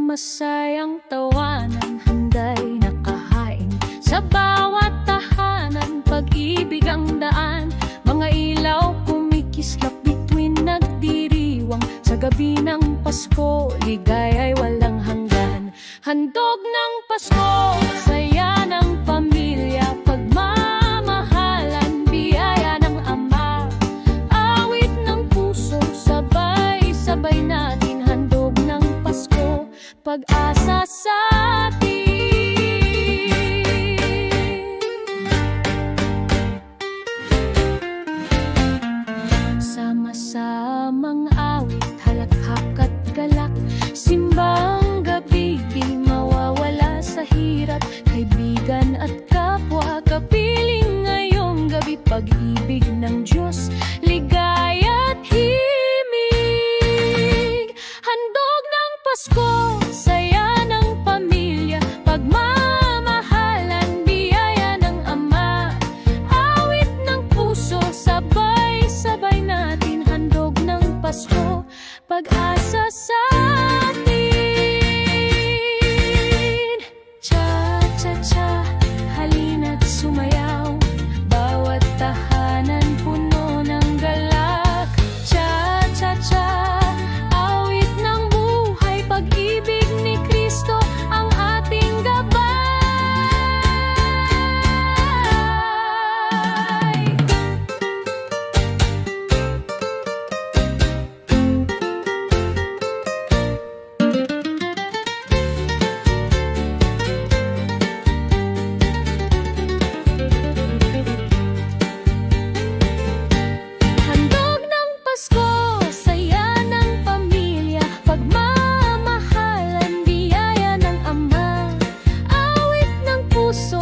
masayang tawanan, handay nakahain sa bawat tahanan. Pag-ibig ang daan, mga ilaw kumikislap bituin nagdiriwang. Sa gabi ng Pasko, ligaya'y walang hanggan. Handog ng Pasko, saya ng pamilya, pagmamahalan, biyaya ng Ama. Awit ng puso, sabay-sabay natin. Handog ng Pasko, pag-asa sa atin. Sama-samang awit, halakhak at galak, simbang gabi, di mawawala sa hirap. Kaibigan at kapwa, kapiling ngayong gabi. Pag-ibig ng Diyos, ligaya at himig. Handog ng Pasko, saya ng pamilya, pagmamahalan, biyaya ng Ama. Awit ng puso, sabay-sabay natin. Handog ng Pasko, pag-asa sa atin. Cha-cha-cha, halina't sumayaw, bawat tahanan puno ng galak. Cha-cha-cha, awit ng buhay, pag-ibig ni Kristo ang ating gabay. Handog ng Pasko, saya ng pamilya, pagmamahalan, biyaya ng Ama. Awit ng puso,